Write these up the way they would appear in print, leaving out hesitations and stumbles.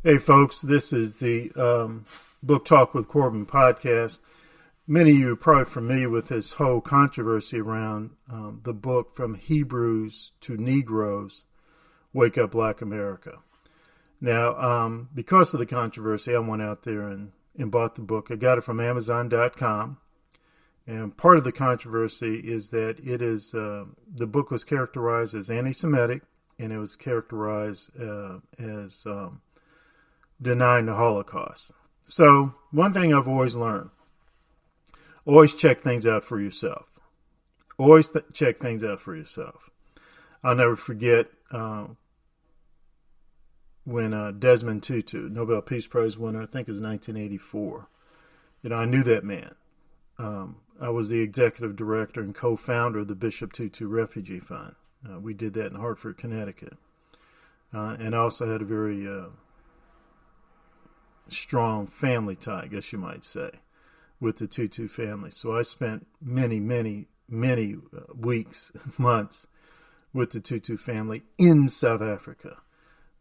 Hey, folks, this is the Book Talk with Corbin podcast. Many of you are probably familiar with this whole controversy around the book From Hebrews to Negroes, Wake Up Black America. Now, because of the controversy, I went out there and bought the book. I got it from Amazon.com. And part of the controversy is that it is the book was characterized as anti-Semitic, and it was characterized as denying the Holocaust. So one thing I've always learned, always check things out for yourself. Always check things out for yourself. I'll never forget when Desmond Tutu, Nobel Peace Prize winner, I think it was 1984. I knew that man. I was the executive director and co-founder of the Bishop Tutu Refugee Fund. We did that in Hartford, Connecticut. And I also had a very strong family tie, I guess you might say, with the Tutu family. So I spent many weeks, months with the Tutu family in South Africa.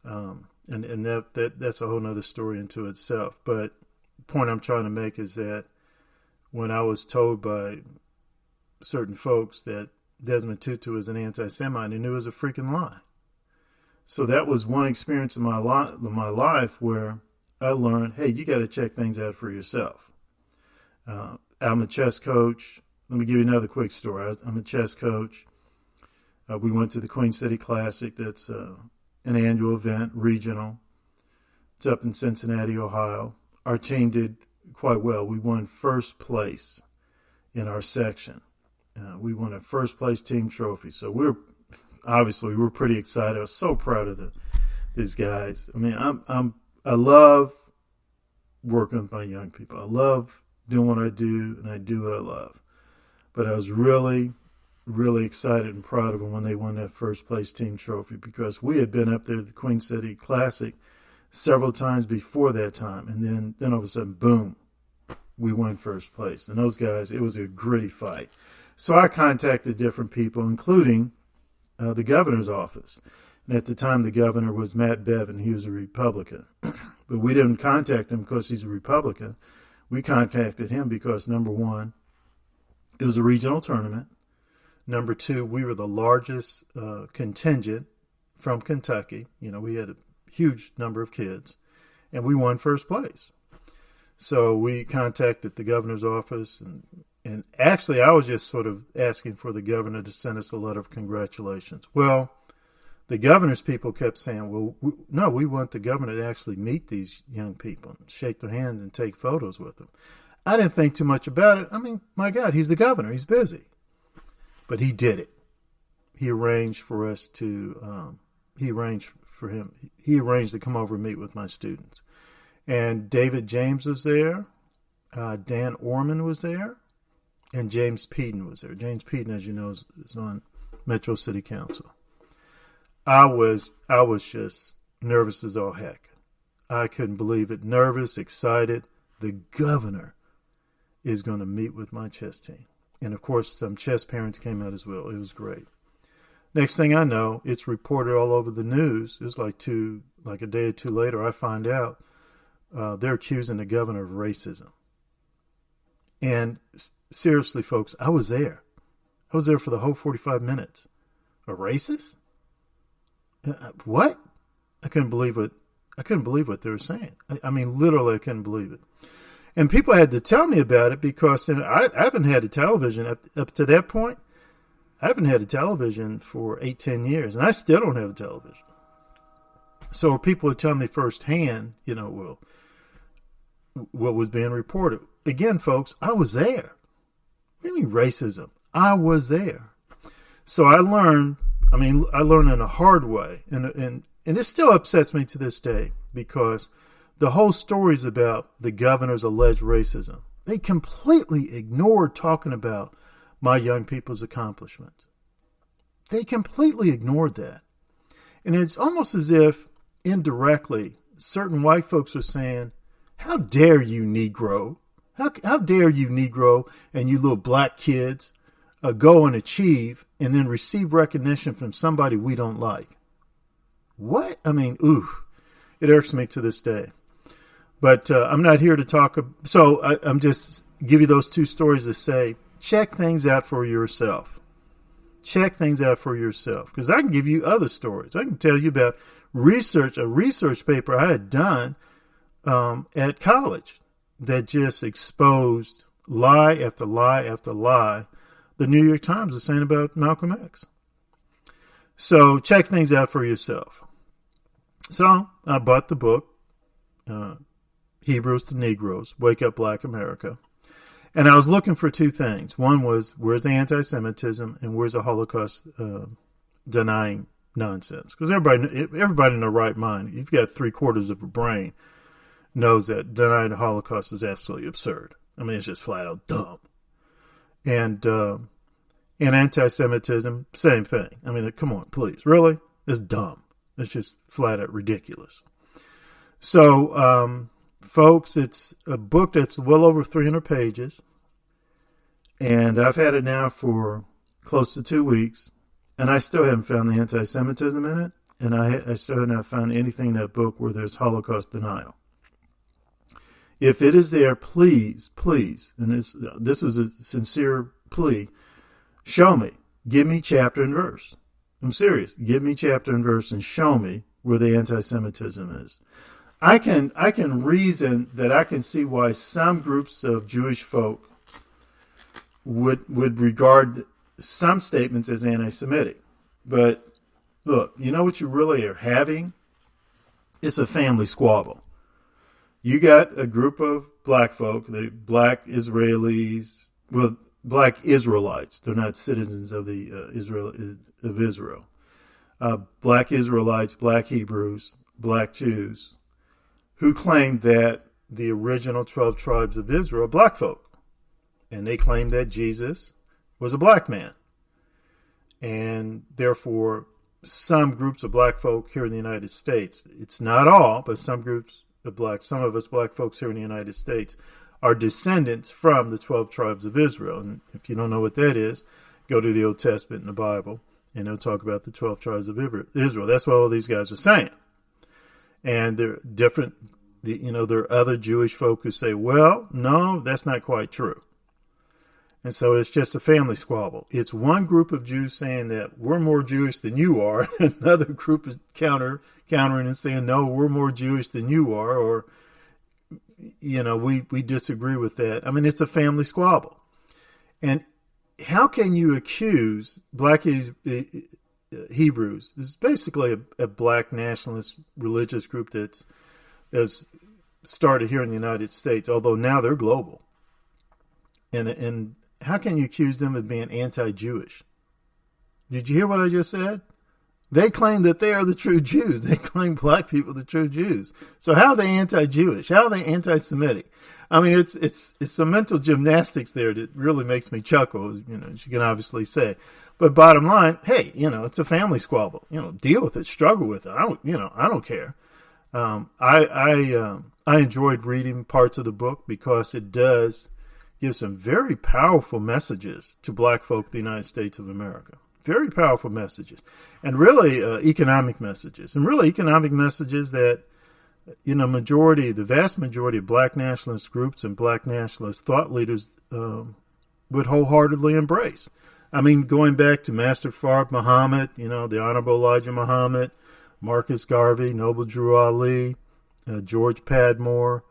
And that's a whole nother story into itself. But the point I'm trying to make is that when I was told by certain folks that Desmond Tutu is an anti-Semite, I knew it was a freaking lie. So that was one experience in my life where I learned, hey, you got to check things out for yourself. I'm a chess coach. Let me give you another quick story. I'm a chess coach. We went to the Queen City Classic. That's an annual event, regional. It's up in Cincinnati, Ohio. Our team did quite well. We won first place in our section. We won a first place team trophy. So we're pretty excited. I was so proud of these guys. I mean, I love working with my young people. I love doing what I do, and I do what I love. But I was really, really excited and proud of them when they won that first place team trophy, because we had been up there at the Queen City Classic several times before that time. And then all of a sudden, boom, we won first place. And those guys, it was a gritty fight. So I contacted different people, including the governor's office. And at the time, the governor was Matt Bevin. He was a Republican. But we didn't contact him because he's a Republican. We contacted him because, number one, it was a regional tournament. Number two, we were the largest contingent from Kentucky. We had a huge number of kids, and we won first place. So we contacted the governor's office, and actually I was just sort of asking for the governor to send us a letter of congratulations. Well, the governor's people kept saying, well, no, we want the governor to actually meet these young people and shake their hands and take photos with them. I didn't think too much about it. I mean, my God, he's the governor. He's busy. But he did it. He arranged for us to, he arranged to come over and meet with my students. And David James was there. Dan Orman was there. And James Peden was there. James Peden, as you know, is on Metro City Council. I was just nervous as all heck. I couldn't believe it. Nervous, excited. The governor is going to meet with my chess team. And of course, some chess parents came out as well. It was great. Next thing I know, it's reported all over the news. It was like a day or two later, I find out they're accusing the governor of racism. And seriously, folks, I was there. I was there for the whole 45 minutes. A racist? What? I couldn't believe what they were saying. I mean, literally, I couldn't believe it. And people had to tell me about it because I haven't had a television up to that point. I haven't had a television for 8-10 years, and I still don't have a television. So people would tell me firsthand, what was being reported. Again, folks, I was there. What do you mean racism? I was there. So I learned in a hard way, and it still upsets me to this day because the whole story is about the governor's alleged racism. They completely ignored talking about my young people's accomplishments. They completely ignored that. And it's almost as if indirectly certain white folks are saying, how dare you, Negro? How dare you, Negro, and you little black kids go and achieve and then receive recognition from somebody we don't like? What? I mean, ooh. It irks me to this day. But I'm not here to talk. So I'm just give you those two stories to say, check things out for yourself. Check things out for yourself. Because I can give you other stories. I can tell you about a research paper I had done at college that just exposed lie after lie after lie the New York Times is saying about Malcolm X. So check things out for yourself. So I bought the book, Hebrews to Negroes, Wake Up Black America. And I was looking for two things. One was, where's the anti-Semitism and where's the Holocaust denying nonsense? Because everybody in their right mind, you've got 3/4 of a brain, knows that denying the Holocaust is absolutely absurd. I mean, it's just flat out dumb. And anti-Semitism, same thing. I mean, come on, please. Really? It's dumb. It's just flat out ridiculous. So, folks, it's a book that's well over 300 pages. And I've had it now for close to 2 weeks. And I still haven't found the anti-Semitism in it. And I still have not found anything in that book where there's Holocaust denial. If it is there, please, and this is a sincere plea, show me. Give me chapter and verse. I'm serious. Give me chapter and verse and show me where the anti-Semitism is. I can reason that I can see why some groups of Jewish folk would regard some statements as anti-Semitic. But look, you know what you really are having? It's a family squabble. You got a group of black folk, black Israelis, well, black Israelites. They're not citizens of Israel. Black Israelites, black Hebrews, black Jews, who claim that the original 12 tribes of Israel are black folk. And they claim that Jesus was a black man. And therefore, some groups of black folk here in the United States, it's not all, but some groups of some of us black folks here in the United States are descendants from the 12 tribes of Israel. And if you don't know what that is, go to the Old Testament and the Bible, and they'll talk about the 12 tribes of Israel. That's what all these guys are saying. And they're different. There are other Jewish folk who say, well, no, that's not quite true. And so it's just a family squabble. It's one group of Jews saying that we're more Jewish than you are. Another group is countering and saying, no, we're more Jewish than you are. Or, we disagree with that. I mean, it's a family squabble. And how can you accuse black Hebrews? It's basically a black nationalist religious group that's started here in the United States, although now they're global. And how can you accuse them of being anti-Jewish? Did you hear what I just said? They claim that they are the true Jews. They claim black people are the true Jews. So how are they anti-Jewish? How are they anti-Semitic? I mean, it's some mental gymnastics there that really makes me chuckle, as you can obviously say. But bottom line, hey, it's a family squabble. Deal with it, struggle with it. I don't care. I enjoyed reading parts of the book because it does give some very powerful messages to black folk in the United States of America. Very powerful messages. And really economic messages. And really economic messages that, the vast majority of black nationalist groups and black nationalist thought leaders would wholeheartedly embrace. I mean, going back to Master Fard Muhammad, the Honorable Elijah Muhammad, Marcus Garvey, Noble Drew Ali, George Padmore,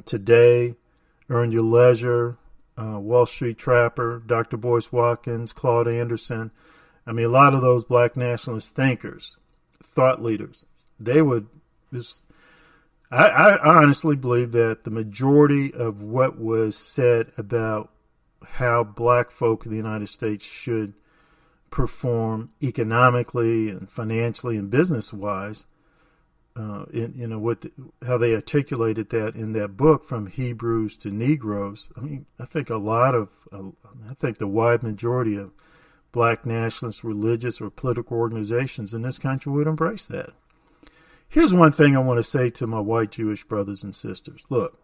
Today, Earn Your Leisure, Wall Street Trapper, Dr. Boyce Watkins, Claude Anderson. I mean, a lot of those black nationalist thinkers, thought leaders, they would just... I honestly believe that the majority of what was said about how black folk in the United States should perform economically and financially and business-wise, how they articulated that in that book, From Hebrews to Negroes. I mean, I think the wide majority of black nationalist religious or political organizations in this country would embrace that. Here's one thing I want to say to my white Jewish brothers and sisters. Look,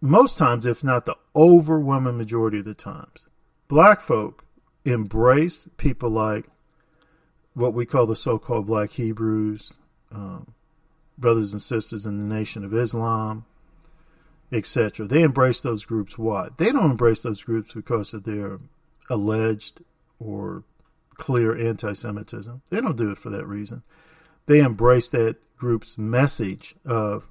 most times, if not the overwhelming majority of the times, black folk embrace people like what we call the so-called Black Hebrews, brothers and sisters in the Nation of Islam, etc. They embrace those groups. Why? They don't embrace those groups because of their alleged or clear anti-Semitism. They don't do it for that reason. They embrace that group's message of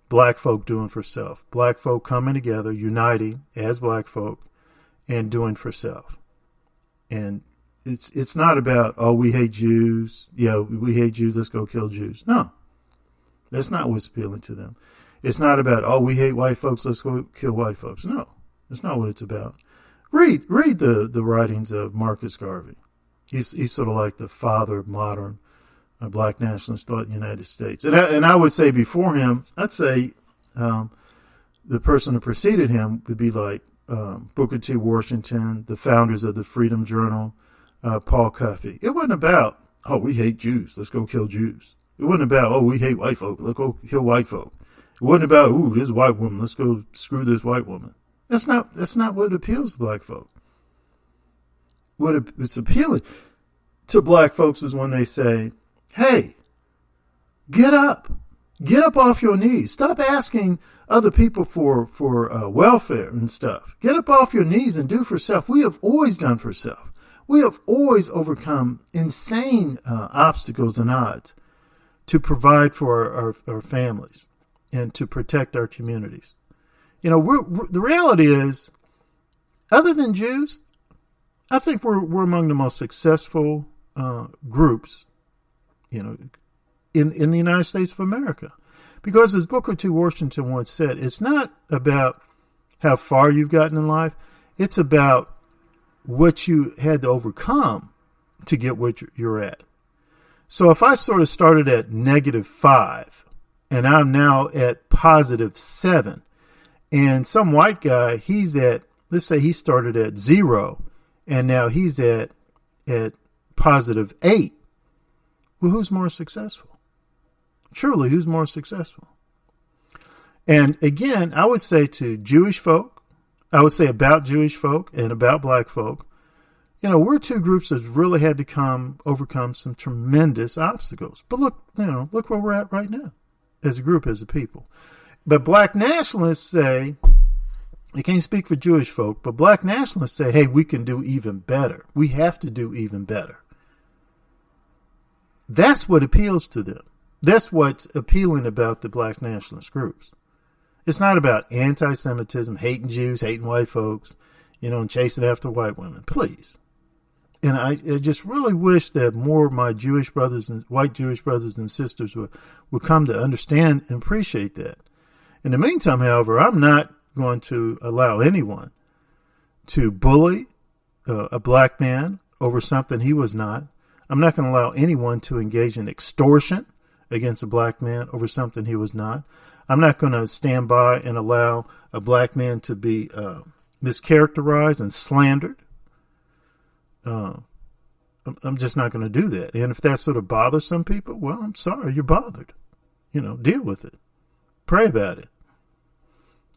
black folk doing for self. Black folk coming together, uniting as black folk, and doing for self. And it's not about, oh, we hate Jews. Yeah, we hate Jews. Let's go kill Jews. No, that's not what's appealing to them. It's not about, oh, we hate white folks. Let's go kill white folks. No, that's not what it's about. Read the writings of Marcus Garvey. He's sort of like the father of modern black nationalist thought in the United States. And I would say before him, I'd say the person who preceded him would be like Booker T. Washington, the founders of the Freedom Journal, Paul Cuffey. It wasn't about, oh, we hate Jews, let's go kill Jews. It wasn't about, oh, we hate white folk, let's go kill white folk. It wasn't about, ooh, this white woman, let's go screw this white woman. That's not what appeals to black folk. It's appealing to black folks is when they say, hey, get up off your knees. Stop asking other people for welfare and stuff. Get up off your knees and do for self. We have always done for self. We have always overcome insane obstacles and odds to provide for our families and to protect our communities. You know, the reality is, other than Jews, I think we're among the most successful groups, you know, in the United States of America. Because as Booker T. Washington once said, it's not about how far you've gotten in life. It's about what you had to overcome to get where you're at. So if I sort of started at -5 and I'm now at +7, and some white guy, he's at, let's say he started at 0 and now he's at +8. Well, who's more successful? Truly, who's more successful? And again, I would say to Jewish folk, I would say about Jewish folk and about black folk, you know, we're two groups that really had to overcome some tremendous obstacles. But look where we're at right now as a group, as a people. But black nationalists say, I can't speak for Jewish folk, but black nationalists say, hey, we can do even better. We have to do even better. That's what appeals to them. That's what's appealing about the black nationalist groups. It's not about anti-Semitism, hating Jews, hating white folks, you know, and chasing after white women. Please. And I just really wish that more of my Jewish brothers and white Jewish brothers and sisters would come to understand and appreciate that. In the meantime, however, I'm not going to allow anyone to bully a black man over something he was not. I'm not going to allow anyone to engage in extortion against a black man over something he was not. I'm not going to stand by and allow a black man to be mischaracterized and slandered. I'm just not going to do that. And if that sort of bothers some people, well, I'm sorry, you're bothered. You know, deal with it. Pray about it.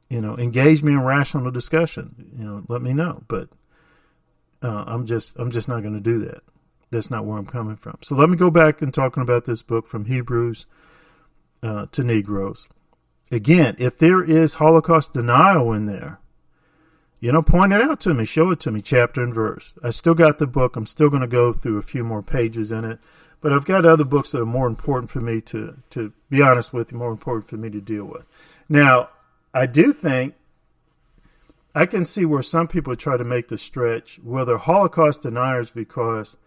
You know, engage me in rational discussion. You know, let me know. But I'm just not going to do that. That's not where I'm coming from. So let me go back and talking about this book, From Hebrews to Negroes. Again, if there is Holocaust denial in there, you know, point it out to me, show it to me, chapter and verse. I still got the book. I'm still going to go through a few more pages in it. But I've got other books that are more important for me to be honest with you, more important for me to deal with. Now, I do think I can see where some people try to make the stretch, whether Holocaust deniers because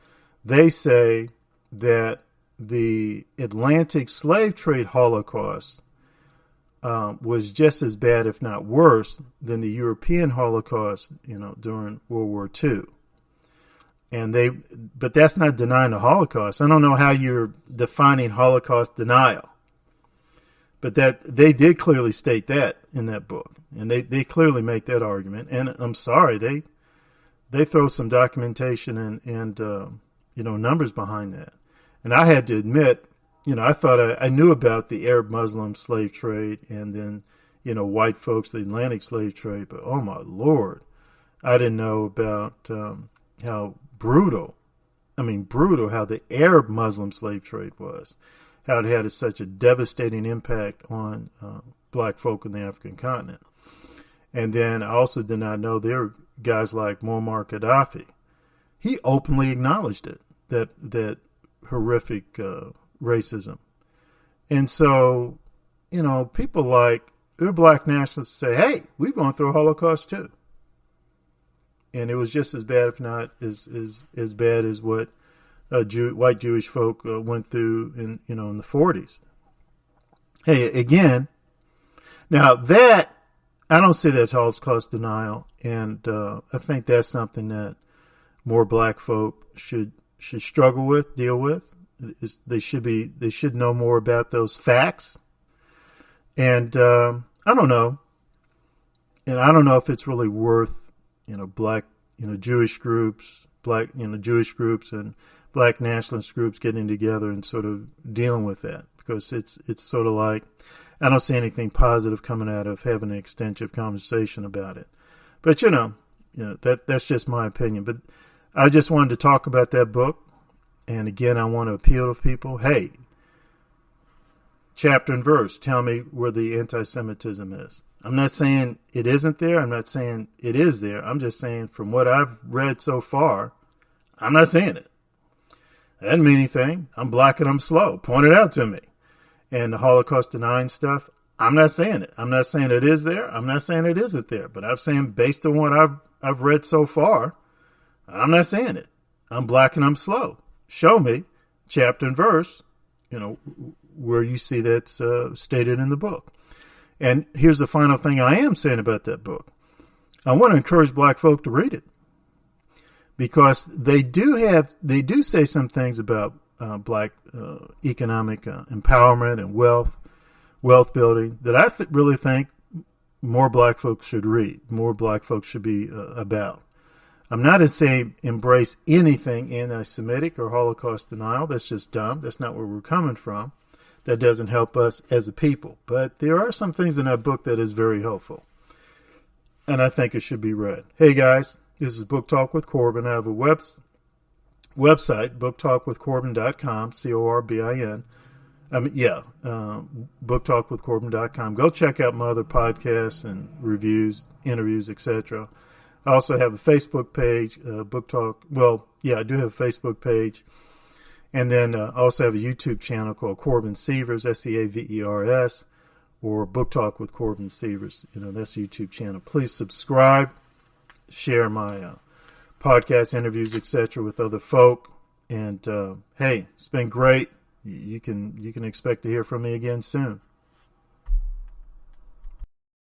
they say that the Atlantic slave trade Holocaust was just as bad, if not worse, than the European Holocaust, you know, during World War II. But that's not denying the Holocaust. I don't know how you're defining Holocaust denial, but that they did clearly state that in that book, and they clearly make that argument. And I'm sorry, they throw some documentation and you know, numbers behind that. And I had to admit, you know, I thought I knew about the Arab-Muslim slave trade and then, you know, white folks, the Atlantic slave trade. But, oh, my Lord, I didn't know about brutal, how the Arab Muslim slave trade was, how it had such a devastating impact on black folk in the African continent. And then I also did not know there were guys like Muammar Gaddafi. He openly acknowledged it, that horrific racism. And so, people like, they're black nationalists say, hey, we've gone through a Holocaust too. And it was just as bad, if not as bad as what white Jewish folk went through in the 40s. Hey, again, now that, I don't say that's Holocaust denial, and I think that's something that more black folk should struggle with, deal with. They should know more about those facts. And I don't know. And I don't know if it's really worth, black, Jewish groups, Jewish groups and black nationalist groups getting together and sort of dealing with that, because it's sort of like, I don't see anything positive coming out of having an extensive conversation about it. But that's just my opinion. But I just wanted to talk about that book. And again, I want to appeal to people. Hey, chapter and verse, tell me where the anti-Semitism is. I'm not saying it isn't there. I'm not saying it is there. I'm just saying from what I've read so far, I'm not seeing it. That doesn't mean anything. I'm black and I'm slow. Point it out to me. And the Holocaust denying stuff, I'm not saying it. I'm not saying it is there. I'm not saying it isn't there. But I'm saying based on what I've read so far, I'm not saying it. I'm black and I'm slow. Show me chapter and verse, where you see that's stated in the book. And here's the final thing I am saying about that book. I want to encourage black folk to read it, because they do say some things about black economic empowerment and wealth building that I really think more black folks should read, more black folks should be about. I'm not saying embrace anything anti-Semitic or Holocaust denial. That's just dumb. That's not where we're coming from. That doesn't help us as a people. But there are some things in that book that is very helpful, and I think it should be read. Hey guys, this is Book Talk with Corbin. I have a website, booktalkwithcorbin.com, Corbin. Booktalkwithcorbin.com. Go check out my other podcasts and reviews, interviews, etc. I also have a Facebook page, Book Talk. Well, yeah, I do have a Facebook page. And then I also have a YouTube channel called Corbin Sievers, Seavers, or Book Talk with Corbin Sievers. That's a YouTube channel. Please subscribe, share my podcast interviews, etc. with other folk. And hey, it's been great. You can expect to hear from me again soon.